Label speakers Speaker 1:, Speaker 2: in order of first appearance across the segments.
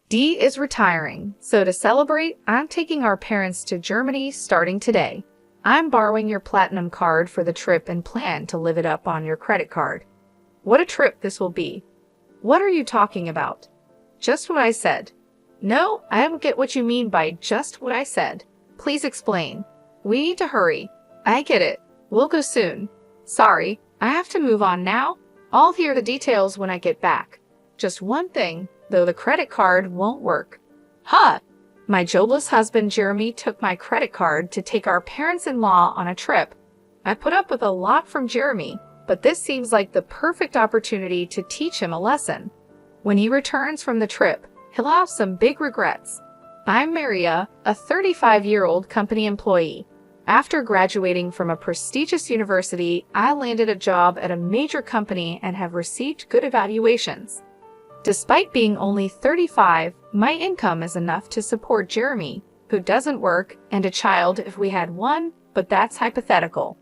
Speaker 1: D is retiring, so to celebrate, I'm taking our parents to Germany starting today. I'm borrowing your platinum card for the trip and plan to live it up on your credit card. What a trip this will be. What are you talking about? Just what I said. No, I don't get what you mean by just what I said. Please explain. We need to hurry. I get it. We'll go soon. Sorry, I have to move on now. I'll hear the details when I get back. Just one thing, though, the credit card won't work. Huh? My jobless husband Jeremy took my credit card to take our parents-in-law on a trip. I put up with a lot from Jeremy, but this seems like the perfect opportunity to teach him a lesson. When he returns from the trip, he'll have some big regrets. I'm Maria, a 35-year-old company employee. After graduating from a prestigious university, I landed a job at a major company and have received good evaluations. Despite being only 35, my income is enough to support Jeremy, who doesn't work, and a child if we had one, but that's hypothetical.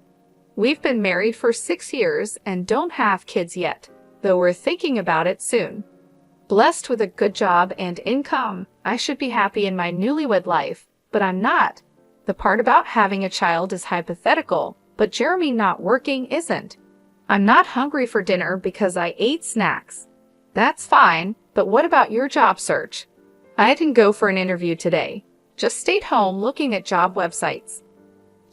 Speaker 1: We've been married for 6 years and don't have kids yet, though we're thinking about it soon. Blessed with a good job and income, I should be happy in my newlywed life, but I'm not. The part about having a child is hypothetical, but Jeremy not working isn't. I'm not hungry for dinner because I ate snacks. That's fine, but what about your job search? I didn't go for an interview today. Just stayed home looking at job websites.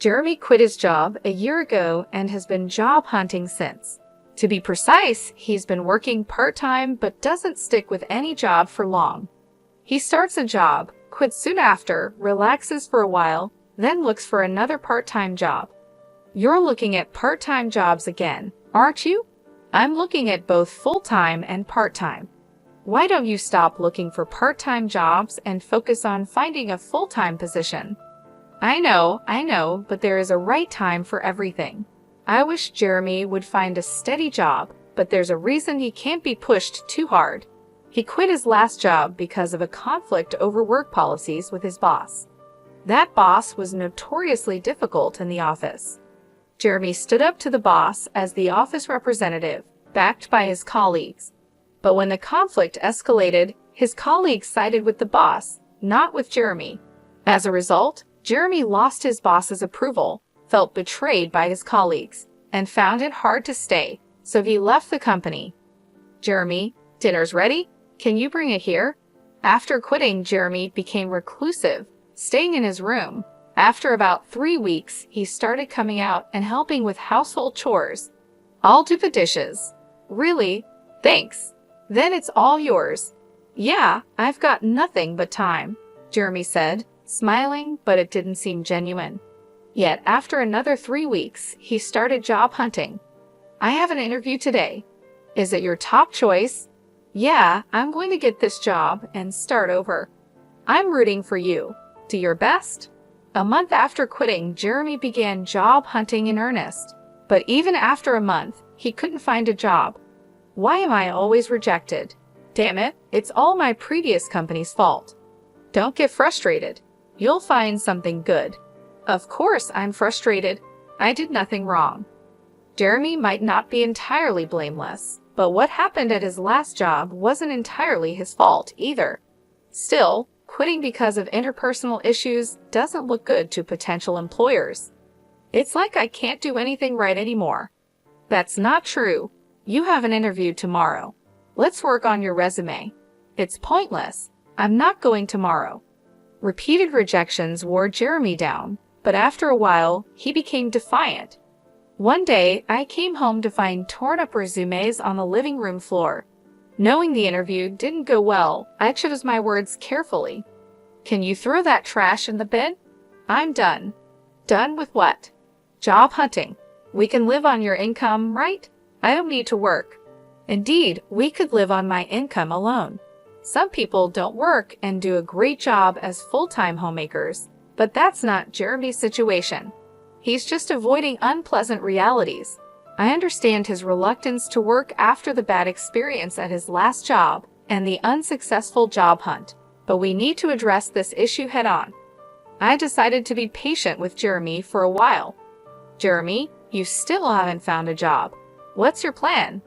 Speaker 1: Jeremy quit his job a year ago and has been job hunting since. To be precise, he's been working part-time but doesn't stick with any job for long. He starts a job, quits soon after, relaxes for a while, then looks for another part-time job. You're looking at part-time jobs again, aren't you? I'm looking at both full-time and part-time. Why don't you stop looking for part-time jobs and focus on finding a full-time position? I know, but there is a right time for everything. I wish Jeremy would find a steady job, but there's a reason he can't be pushed too hard. He quit his last job because of a conflict over work policies with his boss. That boss was notoriously difficult in the office. Jeremy stood up to the boss as the office representative, backed by his colleagues. But when the conflict escalated, his colleagues sided with the boss, not with Jeremy. As a result, Jeremy lost his boss's approval, felt betrayed by his colleagues, and found it hard to stay, so he left the company. Jeremy, dinner's ready? Can you bring it here? After quitting, Jeremy became reclusive, staying in his room. After about 3 weeks, he started coming out and helping with household chores. I'll do the dishes. Really? Thanks. Then it's all yours. Yeah, I've got nothing but time, Jeremy said, smiling, but it didn't seem genuine. Yet after another 3 weeks, he started job hunting. I have an interview today. Is it your top choice? Yeah, I'm going to get this job and start over. I'm rooting for you. Do your best. A month after quitting, Jeremy began job hunting in earnest. But even after a month, he couldn't find a job. Why am I always rejected? Damn it, it's all my previous company's fault. Don't get frustrated. You'll find something good. Of course I'm frustrated. I did nothing wrong. Jeremy might not be entirely blameless, but what happened at his last job wasn't entirely his fault either. Still, quitting because of interpersonal issues doesn't look good to potential employers. It's like I can't do anything right anymore. That's not true. You have an interview tomorrow. Let's work on your resume. It's pointless. I'm not going tomorrow. Repeated rejections wore Jeremy down, but after a while, he became defiant. One day, I came home to find torn-up resumes on the living room floor. Knowing the interview didn't go well, I chose my words carefully. Can you throw that trash in the bin? I'm done. Done with what? Job hunting. We can live on your income, right? I don't need to work. Indeed, we could live on my income alone. Some people don't work and do a great job as full-time homemakers, but that's not Jeremy's situation. He's just avoiding unpleasant realities. I understand his reluctance to work after the bad experience at his last job and the unsuccessful job hunt, but we need to address this issue head-on. I decided to be patient with Jeremy for a while. Jeremy, you still haven't found a job. What's your plan?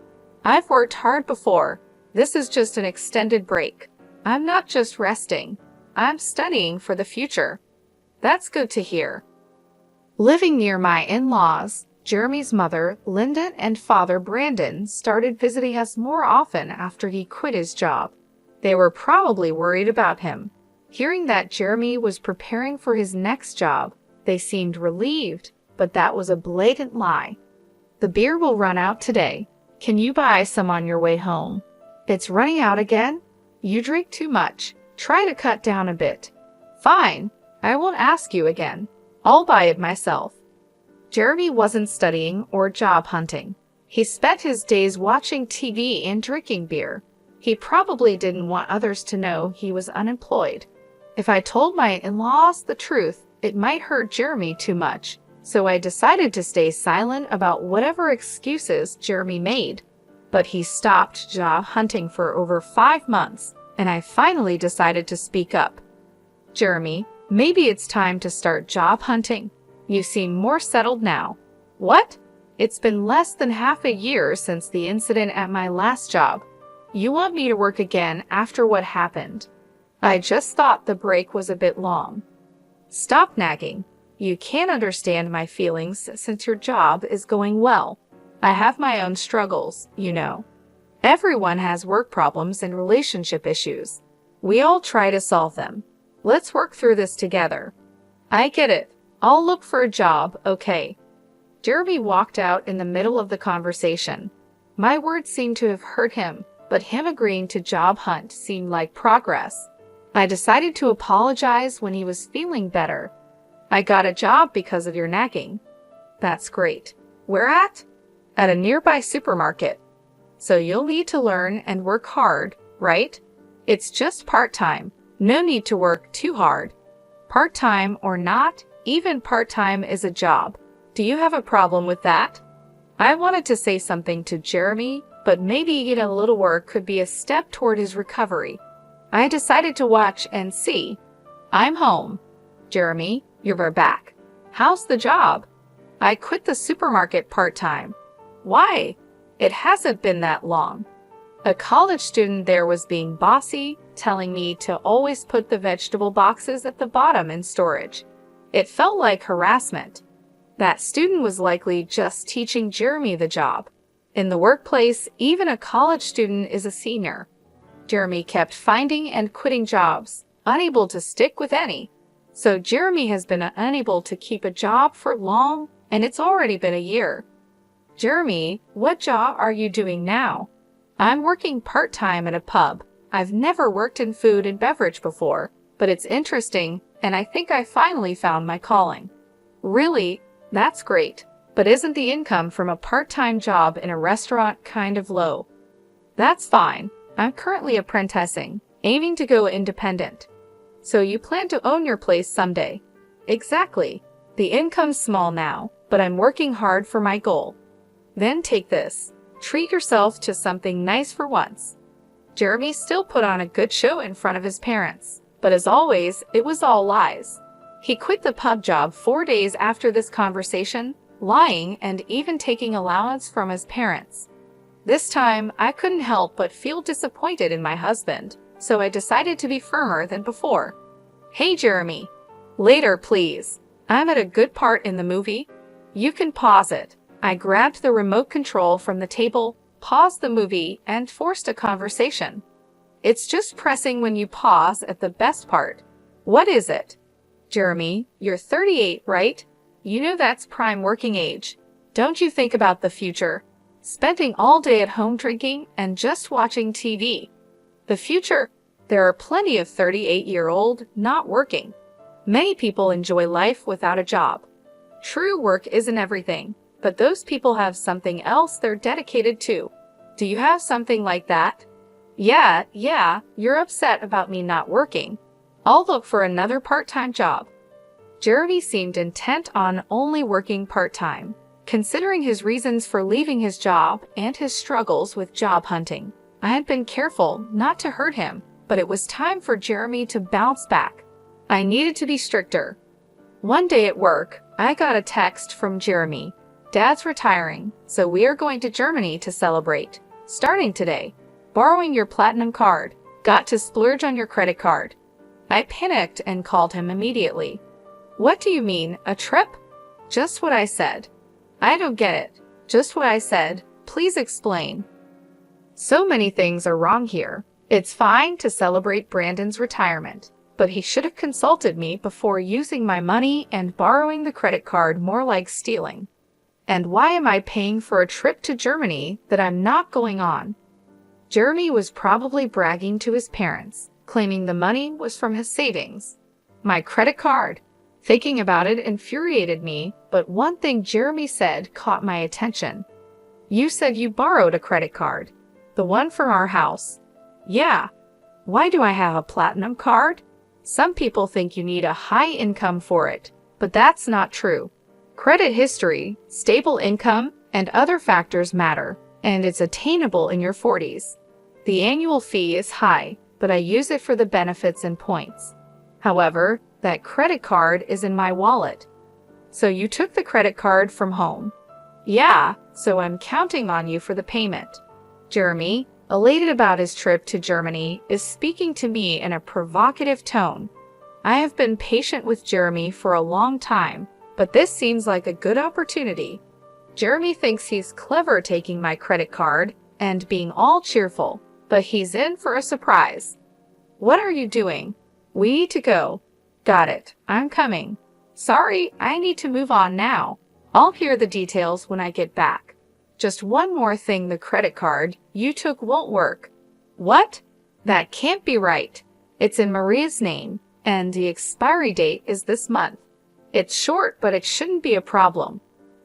Speaker 1: I've worked hard before. This is just an extended break. I'm not just resting. I'm studying for the future. That's good to hear. Living near my in-laws, Jeremy's mother, Linda, and father, Brandon, started visiting us more often after he quit his job. They were probably worried about him. Hearing that Jeremy was preparing for his next job, they seemed relieved, but that was a blatant lie. The beer will run out today. Can you buy some on your way home? It's running out again? You drink too much. Try to cut down a bit. Fine, I won't ask you again. I'll buy it myself. Jeremy wasn't studying or job hunting. He spent his days watching TV and drinking beer. He probably didn't want others to know he was unemployed. If I told my in-laws the truth, it might hurt Jeremy too much, so I decided to stay silent about whatever excuses Jeremy made. But he stopped job hunting for over 5 months, and I finally decided to speak up. Jeremy, maybe it's time to start job hunting. You seem more settled now. What? It's been less than half a year since the incident at my last job. You want me to work again after what happened? I just thought the break was a bit long. Stop nagging. You can't understand my feelings since your job is going well. I have my own struggles, you know. Everyone has work problems and relationship issues. We all try to solve them. Let's work through this together. I get it. I'll look for a job, okay? Jeremy walked out in the middle of the conversation. My words seemed to have hurt him, but him agreeing to job hunt seemed like progress. I decided to apologize when he was feeling better. I got a job because of your nagging. That's great. Where at? At a nearby supermarket. So you'll need to learn and work hard, right? It's just part-time. No need to work too hard. Part-time or not, even part-time is a job. Do you have a problem with that? I wanted to say something to Jeremy, but maybe a little work could be a step toward his recovery. I decided to watch and see. I'm home. Jeremy, you're back. How's the job? I quit the supermarket part-time. Why? It hasn't been that long. A college student there was being bossy, telling me to always put the vegetable boxes at the bottom in storage. It felt like harassment. That student was likely just teaching Jeremy the job. In the workplace, even a college student is a senior. Jeremy kept finding and quitting jobs, unable to stick with any. So Jeremy has been unable to keep a job for long, and it's already been a year. Jeremy, what job are you doing now? I'm working part-time at a pub. I've never worked in food and beverage before, but it's interesting, and I think I finally found my calling. Really? That's great. But isn't the income from a part-time job in a restaurant kind of low? That's fine. I'm currently apprenticing, aiming to go independent. So you plan to own your place someday? Exactly. The income's small now, but I'm working hard for my goal. Then take this. Treat yourself to something nice for once. Jeremy still put on a good show in front of his parents, but as always, it was all lies. He quit the pub job 4 days after this conversation, lying and even taking allowance from his parents. This time, I couldn't help but feel disappointed in my husband, so I decided to be firmer than before. Hey Jeremy. Later, please. I'm at a good part in the movie. You can pause it. I grabbed the remote control from the table, paused the movie, and forced a conversation. It's just pressing when you pause at the best part. What is it? Jeremy, you're 38, right? You know that's prime working age. Don't you think about the future? Spending all day at home drinking and just watching TV. The future? There are plenty of 38-year-old not working. Many people enjoy life without a job. True, work isn't everything, but those people have something else they're dedicated to. Do you have something like that? Yeah, you're upset about me not working. I'll look for another part-time job. Jeremy seemed intent on only working part-time, considering his reasons for leaving his job and his struggles with job hunting. I had been careful not to hurt him, but it was time for Jeremy to bounce back. I needed to be stricter. One day at work, I got a text from Jeremy. Dad's retiring, so we are going to Germany to celebrate. Starting today. Borrowing your platinum card. Got to splurge on your credit card. I panicked and called him immediately. What do you mean, a trip? Just what I said. I don't get it. Just what I said. Please explain. So many things are wrong here. It's fine to celebrate Brandon's retirement, but he should have consulted me before using my money and borrowing the credit card, more like stealing. And why am I paying for a trip to Germany that I'm not going on? Jeremy was probably bragging to his parents, claiming the money was from his savings. My credit card. Thinking about it infuriated me, but one thing Jeremy said caught my attention. You said you borrowed a credit card. The one from our house. Yeah. Why do I have a platinum card? Some people think you need a high income for it, but that's not true. Credit history, stable income, and other factors matter, and it's attainable in your 40s. The annual fee is high, but I use it for the benefits and points. However, that credit card is in my wallet. So you took the credit card from home? Yeah, so I'm counting on you for the payment. Jeremy, elated about his trip to Germany, is speaking to me in a provocative tone. I have been patient with Jeremy for a long time, but this seems like a good opportunity. Jeremy thinks he's clever taking my credit card and being all cheerful, but he's in for a surprise. What are you doing? We need to go. Got it. I'm coming. Sorry, I need to move on now. I'll hear the details when I get back. Just one more thing, the credit card you took won't work. What? That can't be right. It's in Maria's name, and the expiry date is this month. It's short, but it shouldn't be a problem.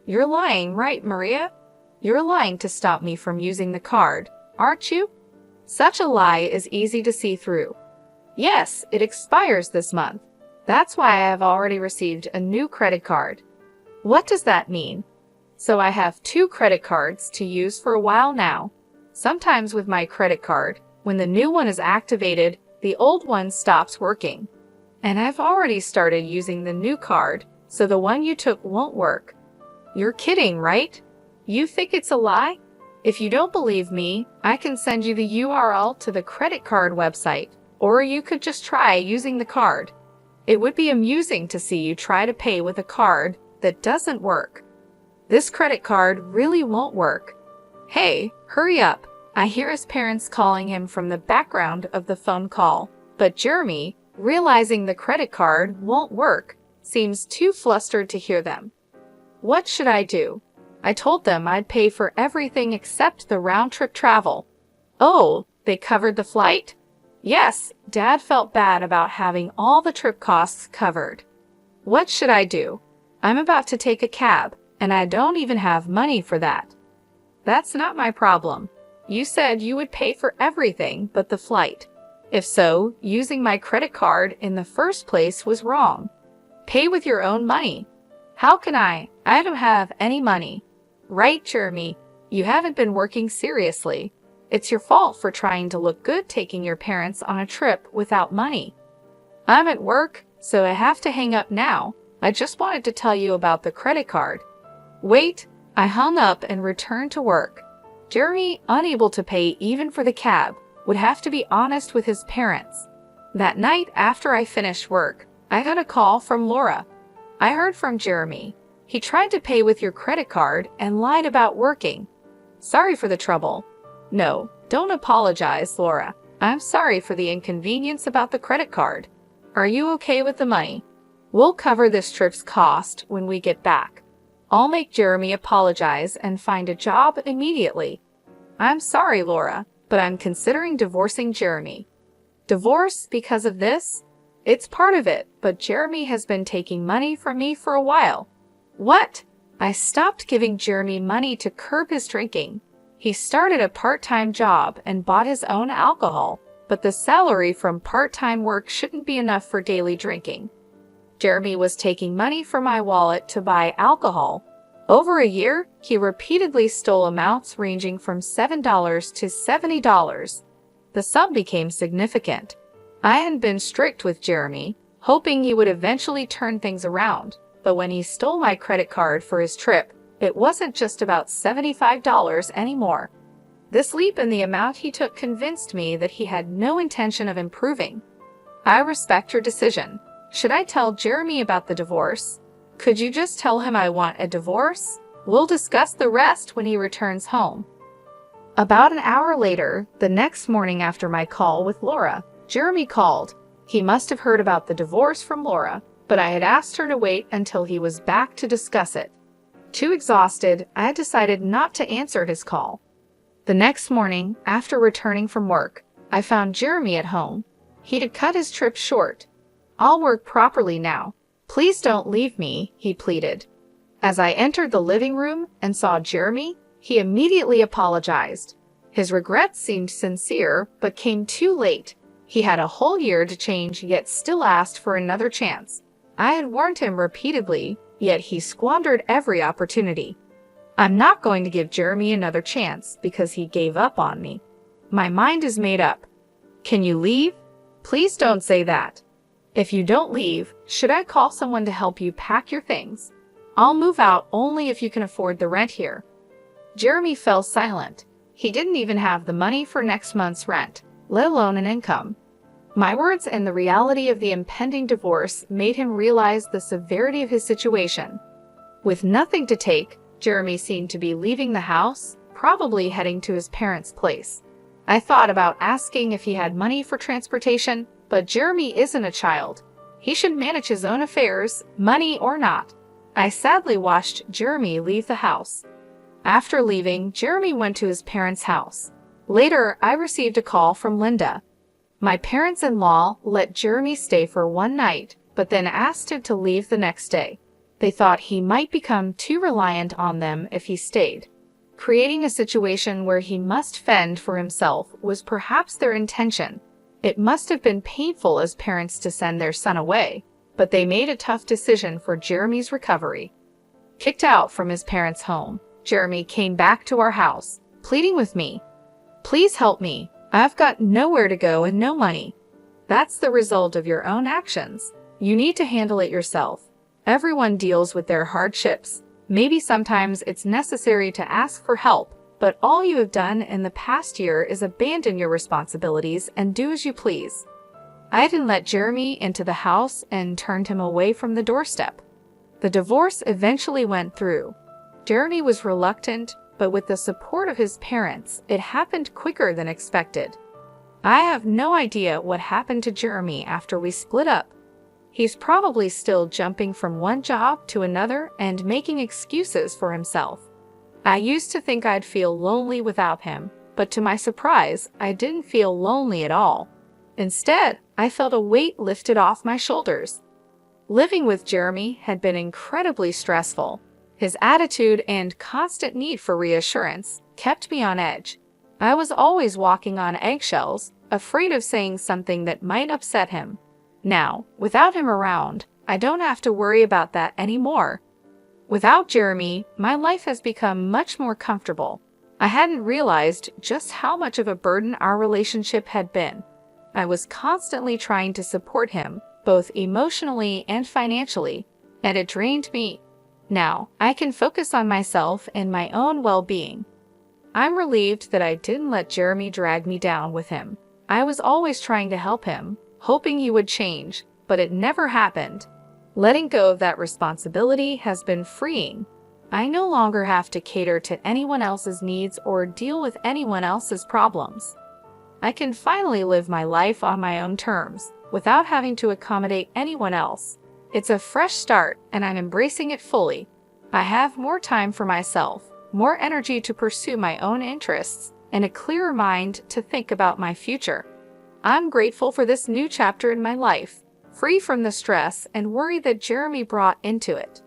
Speaker 1: You're lying, right, Maria? You're lying to stop me from using the card, aren't you? Such a lie is easy to see through. Yes, it expires this month. That's why I have already received a new credit card. What does that mean? So I have 2 credit cards to use for a while now. Sometimes with my credit card, when the new one is activated, the old one stops working. And I've already started using the new card, so the one you took won't work. You're kidding, right? You think it's a lie? If you don't believe me, I can send you the URL to the credit card website, or you could just try using the card. It would be amusing to see you try to pay with a card that doesn't work. This credit card really won't work. Hey, hurry up. I hear his parents calling him from the background of the phone call, but Jeremy, realizing the credit card won't work, seems too flustered to hear them. What should I do? I told them I'd pay for everything except the round-trip travel. Oh, they covered the flight? Yes, Dad felt bad about having all the trip costs covered. What should I do? I'm about to take a cab, and I don't even have money for that. That's not my problem. You said you would pay for everything but the flight. If so, using my credit card in the first place was wrong. Pay with your own money. How can I? I don't have any money. Right, Jeremy. You haven't been working seriously. It's your fault for trying to look good taking your parents on a trip without money. I'm at work, so I have to hang up now. I just wanted to tell you about the credit card. Wait, I hung up and returned to work. Jeremy, unable to pay even for the cab, would have to be honest with his parents. That night after I finished work, I got a call from Laura. I heard from Jeremy. He tried to pay with your credit card and lied about working. Sorry for the trouble. No, don't apologize, Laura. I'm sorry for the inconvenience about the credit card. Are you okay with the money? We'll cover this trip's cost when we get back. I'll make Jeremy apologize and find a job immediately. I'm sorry, Laura, but I'm considering divorcing Jeremy. Divorce because of this? It's part of it, but Jeremy has been taking money from me for a while. What? I stopped giving Jeremy money to curb his drinking. He started a part-time job and bought his own alcohol, but the salary from part-time work shouldn't be enough for daily drinking. Jeremy was taking money from my wallet to buy alcohol. Over a year, he repeatedly stole amounts ranging from $7 to $70. The sum became significant. I had been strict with Jeremy, hoping he would eventually turn things around, but when he stole my credit card for his trip, it wasn't just about $75 anymore. This leap in the amount he took convinced me that he had no intention of improving. I respect your decision. Should I tell Jeremy about the divorce? Could you just tell him I want a divorce? We'll discuss the rest when he returns home. About an hour later, the next morning after my call with Laura, Jeremy called. He must have heard about the divorce from Laura, but I had asked her to wait until he was back to discuss it. Too exhausted, I had decided not to answer his call. The next morning, after returning from work, I found Jeremy at home. He had cut his trip short. "I'll work properly now. Please don't leave me," he pleaded. As I entered the living room and saw Jeremy, he immediately apologized. His regrets seemed sincere, but came too late. He had a whole year to change, yet still asked for another chance. I had warned him repeatedly, yet he squandered every opportunity. I'm not going to give Jeremy another chance because he gave up on me. My mind is made up. Can you leave? Please don't say that. If you don't leave, should I call someone to help you pack your things? I'll move out only if you can afford the rent here. Jeremy fell silent. He didn't even have the money for next month's rent, let alone an income. My words and the reality of the impending divorce made him realize the severity of his situation. With nothing to take, Jeremy seemed to be leaving the house, probably heading to his parents' place. I thought about asking if he had money for transportation, but Jeremy isn't a child. He should manage his own affairs, money or not. I sadly watched Jeremy leave the house. After leaving, Jeremy went to his parents' house. Later, I received a call from Linda. My parents-in-law let Jeremy stay for one night, but then asked him to leave the next day. They thought he might become too reliant on them if he stayed. Creating a situation where he must fend for himself was perhaps their intention. It must have been painful as parents to send their son away, but they made a tough decision for Jeremy's recovery. Kicked out from his parents' home, Jeremy came back to our house, pleading with me. "Please help me. I've got nowhere to go and no money." That's the result of your own actions. You need to handle it yourself. Everyone deals with their hardships. Maybe sometimes it's necessary to ask for help, but all you have done in the past year is abandon your responsibilities and do as you please. I didn't let Jeremy into the house and turned him away from the doorstep. The divorce eventually went through. Jeremy was reluctant, but with the support of his parents, it happened quicker than expected. I have no idea what happened to Jeremy after we split up. He's probably still jumping from one job to another and making excuses for himself. I used to think I'd feel lonely without him, but to my surprise, I didn't feel lonely at all. Instead, I felt a weight lifted off my shoulders. Living with Jeremy had been incredibly stressful. His attitude and constant need for reassurance kept me on edge. I was always walking on eggshells, afraid of saying something that might upset him. Now, without him around, I don't have to worry about that anymore. Without Jeremy, my life has become much more comfortable. I hadn't realized just how much of a burden our relationship had been. I was constantly trying to support him, both emotionally and financially, and it drained me. Now, I can focus on myself and my own well-being. I'm relieved that I didn't let Jeremy drag me down with him. I was always trying to help him, hoping he would change, but it never happened. Letting go of that responsibility has been freeing. I no longer have to cater to anyone else's needs or deal with anyone else's problems. I can finally live my life on my own terms, without having to accommodate anyone else. It's a fresh start, and I'm embracing it fully. I have more time for myself, more energy to pursue my own interests, and a clearer mind to think about my future. I'm grateful for this new chapter in my life, free from the stress and worry that Jeremy brought into it.